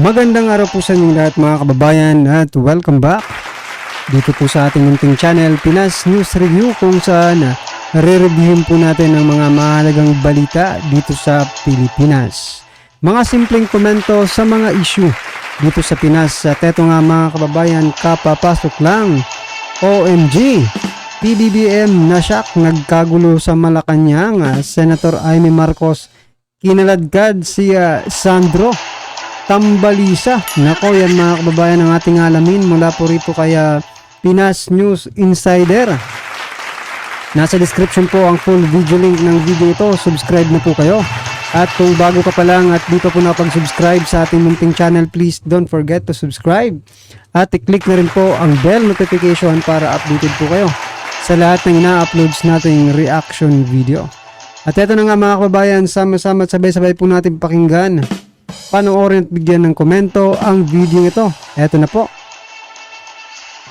Magandang araw po sa inyong lahat mga kababayan at welcome back dito po sa ating munting channel Pinas News Review, kung saan re-reviewin po natin ang mga mahalagang balita dito sa Pilipinas. Mga simpleng komento sa mga issue dito sa Pinas. At eto nga mga kababayan, kapapasok lang, OMG, PBBM nasyak, nagkagulo sa Malacanang. Senator Amy Marcos kinaladkad si Sandro Tambalisa. Nako, yan mga kababayan ang ating alamin mula po rito kay Pinas News Insider. Nasa description po ang full video link ng video ito. Subscribe na po kayo. At kung bago ka pa lang at dito po napag-subscribe sa ating munting channel, please don't forget to subscribe. At i-click na rin po ang bell notification para updated po kayo sa lahat ng ina-uploads nating reaction video. At eto na nga mga kababayan, sama-sama at sabay-sabay po natin pakinggan, panoorin at bigyan ng komento ang video ito. Eto na po.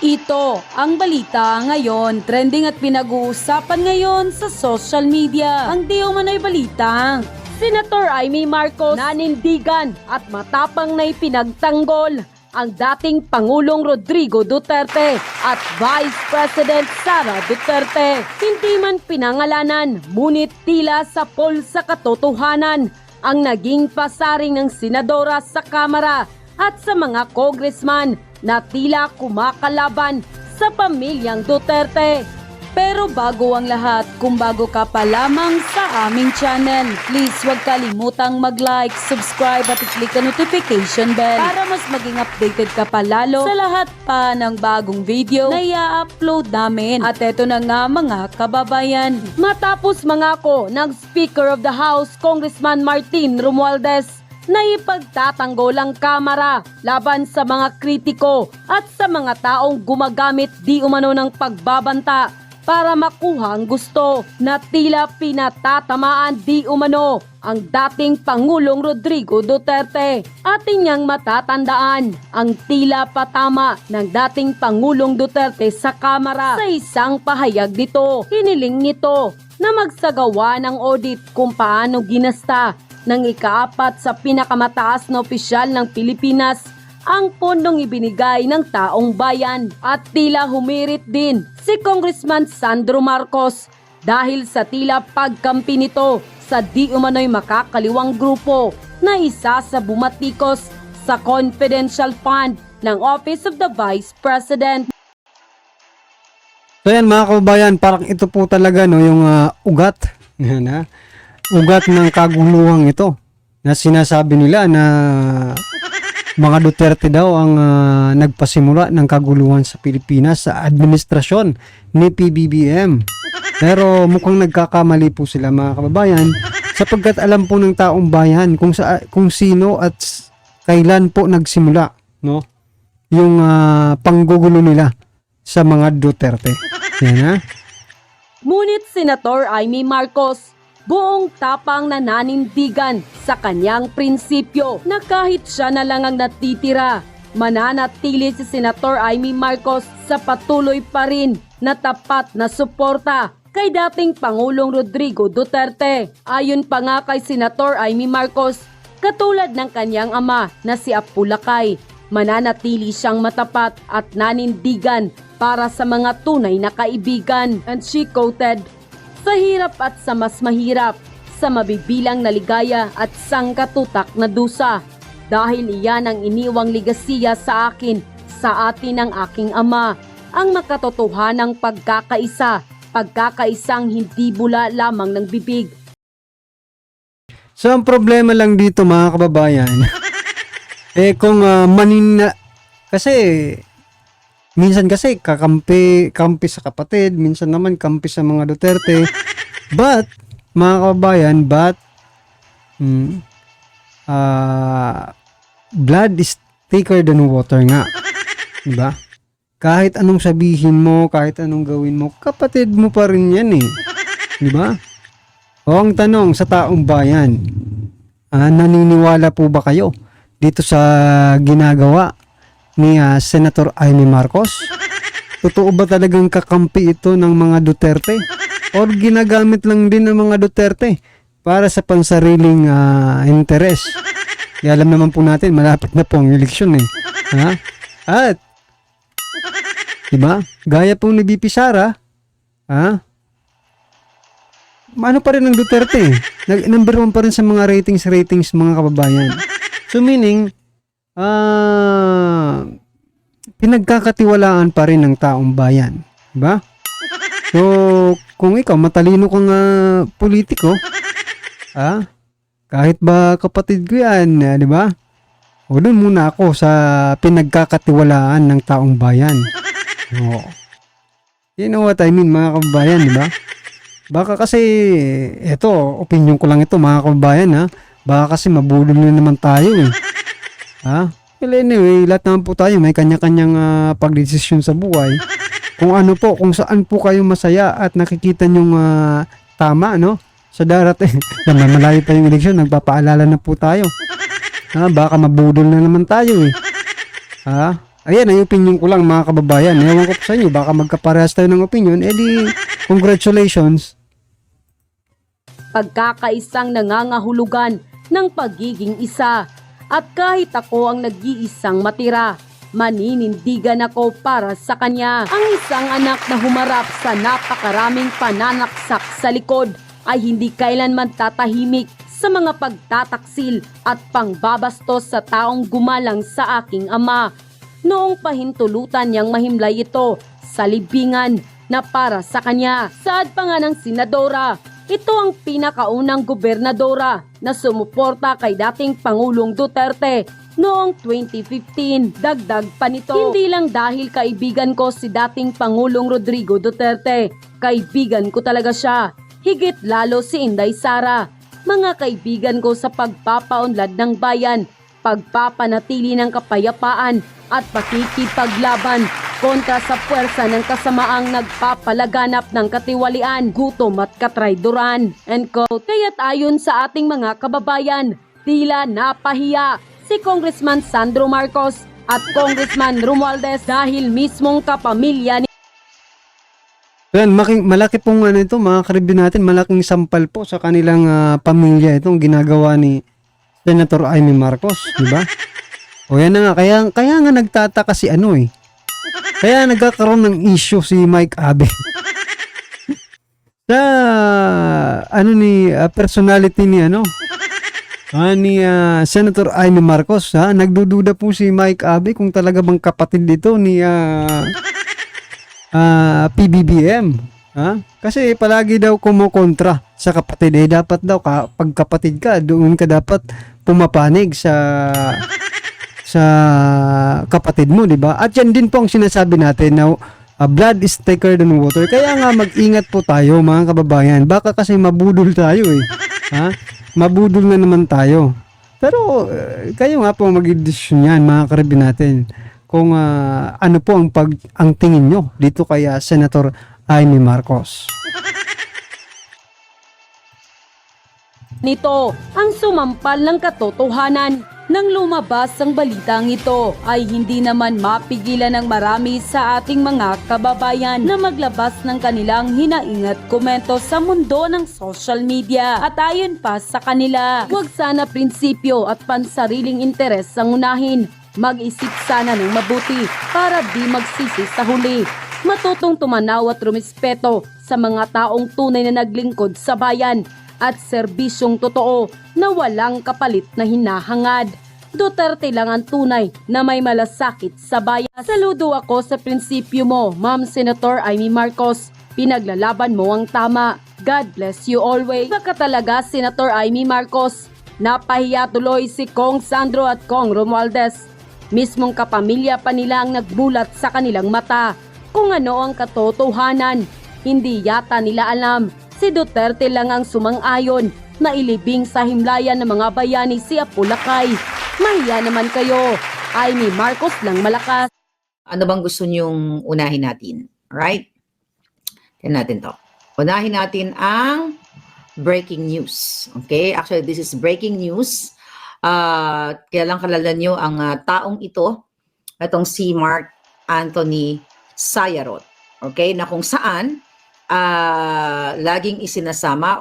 Ito ang balita ngayon, trending at pinag-uusapan ngayon sa social media. Ang di umano'y balita, Senator Amy Marcos nanindigan at matapang na ipinagtanggol ang dating Pangulong Rodrigo Duterte at Vice President Sara Duterte. Hindi man pinangalanan, ngunit tila sa poll sa katotohanan ang naging pasaring ng senadora sa Kamara at sa mga congressman na tila kumakalaban sa pamilyang Duterte. Pero bago ang lahat, kung bago ka pa lamang sa aming channel, please huwag kalimutang mag-like, subscribe at i-click ang notification bell para mas maging updated ka pa lalo sa lahat pa ng bagong video na i-upload namin. At eto na nga mga kababayan, matapos mangako ng Speaker of the House, Congressman Martin Romualdez, na ipagtatanggol ang Kamara laban sa mga kritiko at sa mga taong gumagamit di umano ng pagbabanta para makuha ang gusto, na tila pinatatamaan di umano ang dating Pangulong Rodrigo Duterte. Atin niyang matatandaan ang tila patama ng dating Pangulong Duterte sa Kamara. Sa isang pahayag nito, hiniling nito na magsagawa ng audit kung paano ginasta ng ikaapat sa pinakamataas na opisyal ng Pilipinas ang pondong ibinigay ng taong bayan. At tila humirit din si Congressman Sandro Marcos dahil sa tila pagkampi nito sa di umano'y makakaliwang grupo na isa sa bumatikos sa confidential fund ng Office of the Vice President. So yan mga kababayan, parang ito po talaga no, yung ugat. Yan, ugat ng kaguluhan ito na sinasabi nila na mga Duterte daw ang nagpasimula ng kaguluhan sa Pilipinas sa administrasyon ni PBBM. Pero mukhang nagkakamali po sila mga kababayan, sapagkat alam po ng taong bayan kung sino at kailan po nagsimula no yung panggugulo nila sa mga Duterte. Yan Ngunit Senator Amy Marcos buong tapang na nanindigan sa kanyang prinsipyo na kahit siya na lang ang natitira, mananatili si Senator Amy Marcos sa patuloy pa rin na tapat na suporta kay dating Pangulong Rodrigo Duterte. Ayon pa nga kay Senator Amy Marcos, katulad ng kanyang ama na si Apu Lakay, mananatili siyang matapat at nanindigan para sa mga tunay na kaibigan. And she quoted, "Sa hirap at sa mas mahirap, sa mabibilang na ligaya at sangkatutak na dusa, dahil iyan ang iniwang ligasiya sa akin, sa atin ng aking ama, ang makatotohanang pagkakaisang hindi bula lamang ng bibig." So ang problema lang dito mga kababayan, kung kasi minsan kasi kampi sa kapatid, minsan naman kampi sa mga Duterte. But mga kababayan, blood is thicker than water nga. Diba? Kahit anong sabihin mo, kahit anong gawin mo, kapatid mo pa rin yan eh. Diba? O ang tanong sa taong bayan, naniniwala po ba kayo dito sa ginagawa ni Senator Amy Marcos? Totoo ba talagang kakampi ito ng mga Duterte? Or ginagamit lang din ng mga Duterte para sa pansariling interes? Alam naman po natin, malapit na po ang eleksyon eh. Ha? At, diba? Gaya po ni BP Sara, ha? Ano pa rin ang Duterte eh. Number 1 pa rin sa mga ratings mga kababayan. So meaning, pinagkakatiwalaan pa rin ng taong bayan. Diba? So, kung ikaw matalino kang politiko, kahit ba kapatid ko yan, di ba? O doon muna ako sa pinagkakatiwalaan ng taong bayan. O. You know what I mean, mga kababayan, di ba? Baka kasi, eto, opinion ko lang ito, mga kababayan, ha? Baka kasi mabulol na naman tayo, eh. Ha? Well, anyway, lahat naman po tayo, may kanya-kanyang pagdesisyon sa buhay. Kung ano po, kung saan po kayo masaya at nakikita nyong tama, no? Sa darating, malayo pa yung eleksyon, nagpapaalala na po tayo. Baka mabudol na naman tayo eh. Ayan, ay opinion ko lang mga kababayan. Ewan ko po sa inyo, baka magkaparehas tayo ng opinion. Di, congratulations. Pagkakaisang nangangahulugan ng pagiging isa. At kahit ako ang nag-iisang matira, maninindigan ako para sa kanya. Ang isang anak na humarap sa napakaraming pananaksak sa likod ay hindi kailanman tatahimik sa mga pagtataksil at pangbabastos sa taong gumalang sa aking ama. Noong pahintulutan niyang mahimlay ito sa libingan na para sa kanya. Saad pa nga ng senadora, ito ang pinakaunang gobernadora na sumuporta kay dating Pangulong Duterte noong 2015. Dagdag pa nito, hindi lang dahil kaibigan ko si dating Pangulong Rodrigo Duterte, kaibigan ko talaga siya. Higit lalo si Inday Sara, mga kaibigan ko sa pagpapaunlad ng bayan, pagpapanatili ng kapayapaan at pakikipaglaban kontra sa puwersa ng kasamaang nagpapalaganap ng katiwalian, gutom at katrayduran. End quote. Kaya't ayon sa ating mga kababayan, tila napahiya si Congressman Sandro Marcos at Congressman Romualdez dahil mismong kapamilya ni Yan, malaki pong ito, mga karibin natin, malaking sampal po sa kanilang pamilya itong ginagawa ni Senator Amy Marcos, di ba? O yan na nga, kaya nga nagtataka si kaya nagkakaroon ng issue si Mike Abe. Sa personality ni ni Senator Amy Marcos, nagdududa po si Mike Abe kung talaga bang kapatid dito ni PBBM. Kasi palagi daw kumukontra sa kapatid. Dapat daw pag kapatid ka, doon ka dapat pumapanig sa kapatid mo, di ba? At yan din po ang sinasabi natin na blood is thicker than water. Kaya nga mag-ingat po tayo, mga kababayan. Baka kasi mabudol tayo eh. Mabudol na naman tayo. Pero kayo nga po mag-desisyon yan, mga karibin natin. Kung ano po ang tingin nyo dito kay Senator Amy Marcos. nito ang sumampal ng katotohanan. Nang lumabas ang balitang ito ay hindi naman mapigilan ng marami sa ating mga kababayan na maglabas ng kanilang hinaing at komento sa mundo ng social media. At ayon pa sa kanila, huwag sana prinsipyo at pansariling interes ang unahin. Mag-isip sana ng mabuti para di magsisi sa huli. Matutong tumanaw at rumispeto sa mga taong tunay na naglingkod sa bayan at serbisyong totoo na walang kapalit na hinahangad. Duterte lang ang tunay na may malasakit sa bayan. Saludo ako sa prinsipyo mo, Ma'am Senator Amy Marcos. Pinaglalaban mo ang tama. God bless you always. Baka talaga, Senator Amy Marcos. Napahiya tuloy si Kong Sandro at Kong Romualdez. Mismong kapamilya pa nila ang nagbulat sa kanilang mata kung ano ang katotohanan. Hindi yata nila alam. Si Duterte lang ang sumang-ayon na ilibing sa himlayan ng mga bayani si Apulacay. Mahiya naman kayo. Amy Marcos lang malakas. Ano bang gusto niyong unahin natin? Alright? Tignan natin to. Unahin natin ang breaking news. Okay? Actually, this is breaking news. Kaya lang kalala niyo ang taong ito, itong si Mark Anthony Sayarot. Okay? Na kung saan laging isinasama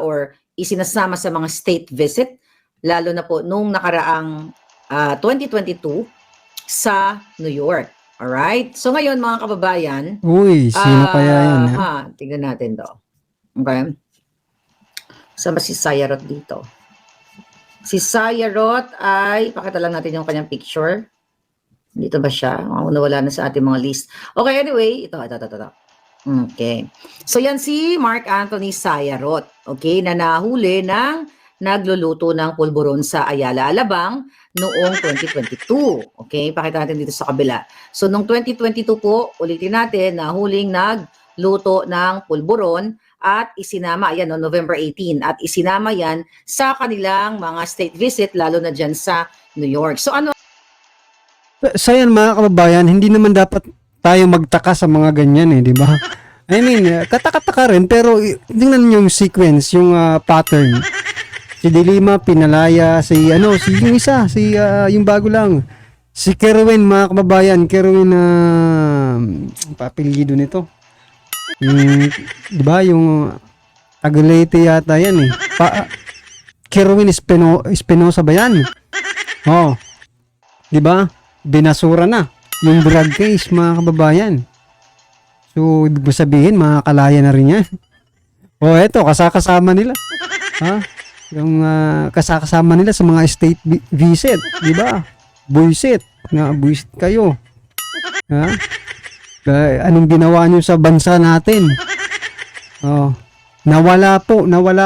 sa mga state visit, lalo na po nung nakaraang 2022 sa New York. Alright? So ngayon mga kababayan, Uy, sino kaya yan? Ha? tingnan natin to. Okay? Saan ba si Sayarot dito? Si Sayarot ay, pakita lang natin yung kanyang picture. Dito ba siya? Nawala na sa ating mga list. Okay, anyway, ito. Okay. So yan si Mark Anthony Sayarot, okay, na nahuli ng nagluluto ng pulburon sa Ayala, Alabang noong 2022. Okay, pakita natin dito sa kabila. So noong 2022 po, ulitin natin, nahuling nagluto ng pulburon at isinama, ayan, no, November 18, at isinama yan sa kanilang mga state visit, lalo na dyan sa New York. So ano? So yan mga kababayan, hindi naman dapat tayo magtaka sa mga ganyan di ba? I mean, kataka-taka rin, pero tingnan niyo yung sequence, yung pattern. Si Dilima, pinalaya, yung isa, yung bago lang. Si Kerwin, mga kababayan, Kerwin papilido nito. Yung, di ba, yung Agalete yata yan Kerwin Espinosa ba yan? Oh, di ba? Binasura na yung drug case, mga kababayan. So, ibig mo sabihin, makakalaya na rin yan. O, eto, kasakasama nila. Yung kasakasama nila sa mga state visit, di ba? Buisit kayo. Anong ginawa nyo sa bansa natin? Nawala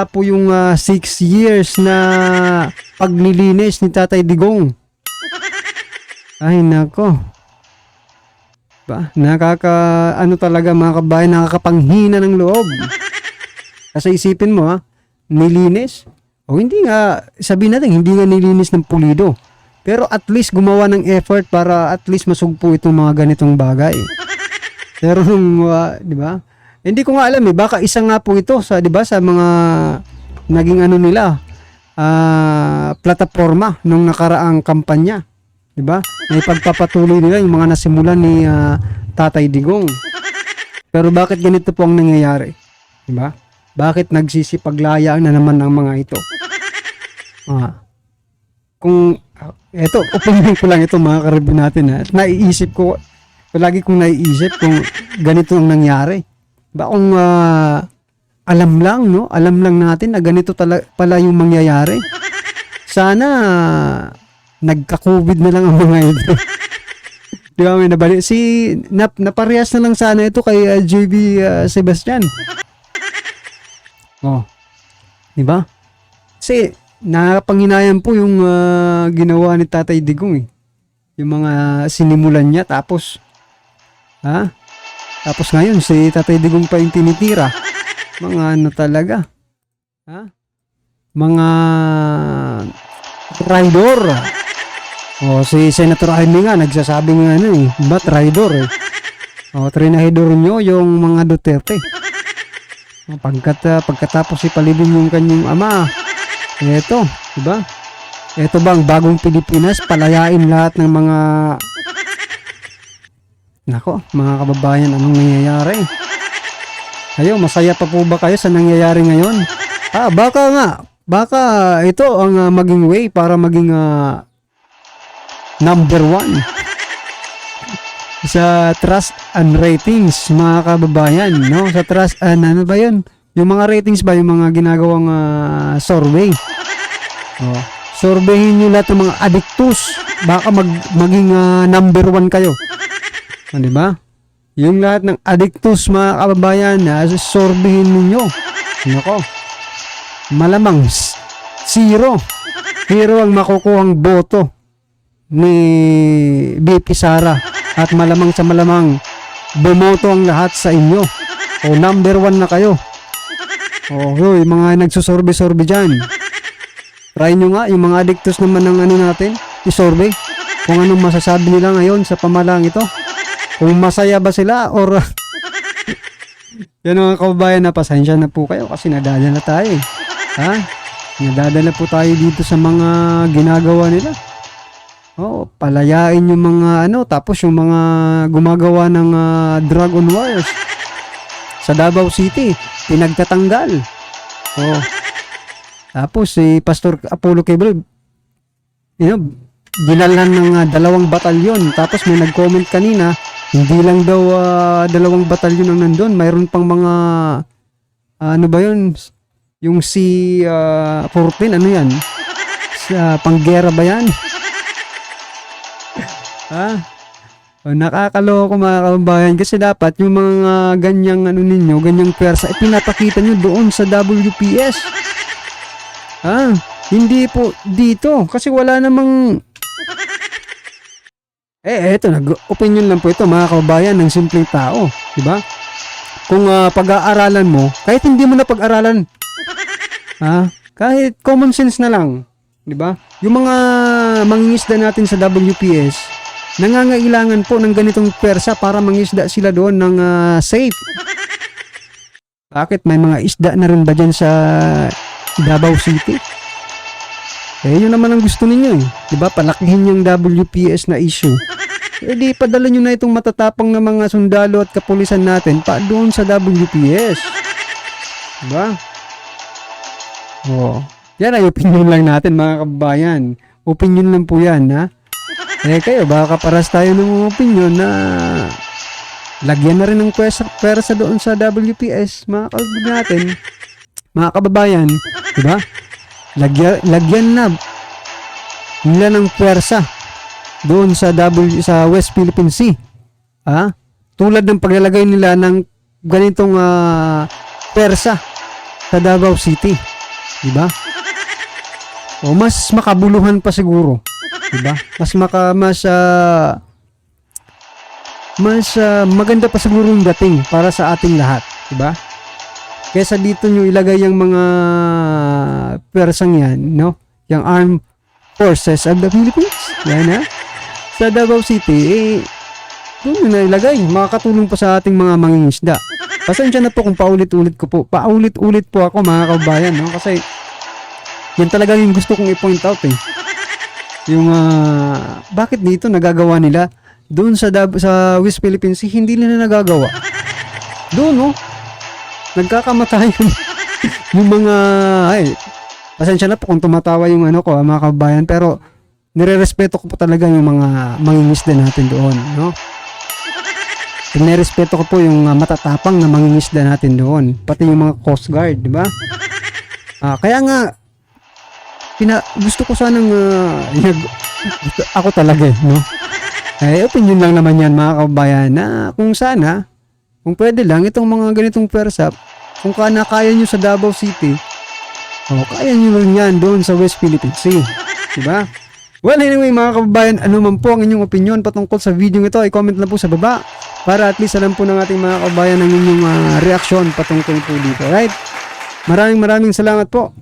po yung 6 years na paglilinis ni Tatay Digong. Ay, nako. Ano talaga mga kabayan, nakakapanghina ng loob. Kasi isipin mo nilinis. Hindi nga, sabihin natin, hindi nga nilinis ng pulido. Pero at least gumawa ng effort para at least masugpo itong mga ganitong bagay. Pero di ba? Hindi ko nga alam baka isa nga po ito sa, di ba, sa mga naging nila, plataforma nung nakaraang kampanya. Di ba? Na ipagpapatuloy nila yung mga nasimulan ni Tatay Digong. Pero bakit ganito po ang nangyayari? Di ba? Bakit nagsisipaglayaan na naman ng mga ito? Kung opinion ko lang ito mga karibin natin naiisip ko, lagi kong naiisip kung ganito ang nangyari. Ba kung alam lang natin na ganito pala yung mangyayari. Sana nagka-COVID na lang ang mga ito. Di ba may nabalik? Naparehas na lang sana ito kay JB Sebastian. Di ba? Kasi nakapanghinayang po yung ginawa ni Tatay Digong yung mga sinimulan niya tapos ngayon si Tatay Digong pa yung tinitira. Mga talaga. Mga traidor. Si Senator Jaime nga nagsasabi nga ba traidor trinahidor nyo yung mga Duterte. Pagkatapos ipalibing yung kanyang ama. Eto, diba? Eto bang bagong Pilipinas, palayain lahat ng mga mga kababayan, anong nangyayari? Kayo, masaya pa po ba kayo sa nangyayari ngayon? Baka ito ang maging way para maging number 1 sa trust and ratings, mga kababayan, no? Sa trust and ano ba yun? Yung mga ratings ba, yung mga ginagawang survey. Surveyin nyo lahat ng mga addictus. Baka maging number 1 kayo. Diba? Yung lahat ng addictus, mga kababayan, surveyin ninyo. Nako. Malamang zero ang makukuhang boto ni BP Sara. At malamang sa malamang bumoto ang lahat sa inyo. Number 1 na kayo. Yung mga nagsusurvey dyan. Try nyo nga, yung mga addictus naman ng natin, i-survey. Kung anong masasabi nila ngayon sa pamalang ito. Kung masaya ba sila or... Yan mga kababayan, pasensya na po kayo kasi nadadala tayo. Nadadala po tayo dito sa mga ginagawa nila. Palayain yung mga tapos yung mga gumagawa ng drug on wires sa Davao City, pinagtatanggal. Tapos si Pastor Apollo Quevedo, dinalhan ng 2 batalyon. Tapos may nag-comment kanina, hindi lang daw 2 batalyon ang nandun. Mayroon pang mga, ano ba yun? Yung C-14, ano yan? Sa panggera ba yan? Nakakaloko mga kababayan kasi dapat yung mga ganyang ano ninyo, ganyang pwersa, pinapakita nyo doon sa WPS. Hindi po dito kasi wala namang eto, nag-opinion lang po ito mga kababayan ng simpleng tao, di ba? Kung pag-aaralan mo, kahit hindi mo na pag-aralan, kahit common sense na lang, di ba? Yung mga mangingisda natin sa WPS, nangangailangan po ng ganitong pwersa para mangisda sila doon ng safe. Bakit? May mga isda na rin ba dyan sa Davao City? Yun naman ang gusto ninyo eh. Diba? Palakihin yung WPS na issue. Di padala nyo na itong matatapang na mga sundalo at kapulisan natin pa doon sa WPS. Diba? Yan ay opinion lang natin mga kababayan. Opinion lang po yan, ha? Kayo, baka paras tayo ng opinion na lagyan na rin ng pwersa doon sa WPS, mga kababayan natin. Mga kababayan, diba? Lagyan na nila ng pwersa doon sa West Philippine Sea. Tulad ng paglalagay nila ng ganitong pwersa sa Davao City. Diba? O mas makabuluhan pa siguro. Diba? Mas maganda pa siguro yung dating para sa ating lahat. Diba? Kesa dito nyo ilagay yung mga pwersang yan, no? Yung Armed Forces of the Philippines. Yan, sa Davao City, doon nyo na ilagay. Makakatulong po sa ating mga mangingisda. Pasensya na po kung paulit-ulit po ako mga kababayan, no? Kasi yan talaga yung gusto kong i-point out eh. Yung bakit dito nagagawa nila? Doon sa West Philippine Sea, hindi nila nagagawa. Doon, no? Nagkakamatay yung mga pasensya na po kung tumatawa yung mga kababayan, pero nirerespeto ko po talaga yung mga mangingisda natin doon, no? Nirerespeto ko po yung matatapang na mangingisda natin doon, pati yung mga Coast Guard, di ba? Kaya nga gusto ko sanang ako talaga, no? Opinion lang naman yan mga kababayan na kung pwede lang, itong mga ganitong pwersa, kung kaya nyo sa Davao City, kaya nyo rin yan doon sa West Philippine Sea. Diba? Well, anyway mga kababayan, ano man po ang inyong opinion patungkol sa video ito, i-comment lang po sa baba para at least alam po ng ating mga kababayan ang inyong reaksyon patungkol po dito. Right? Maraming salamat po.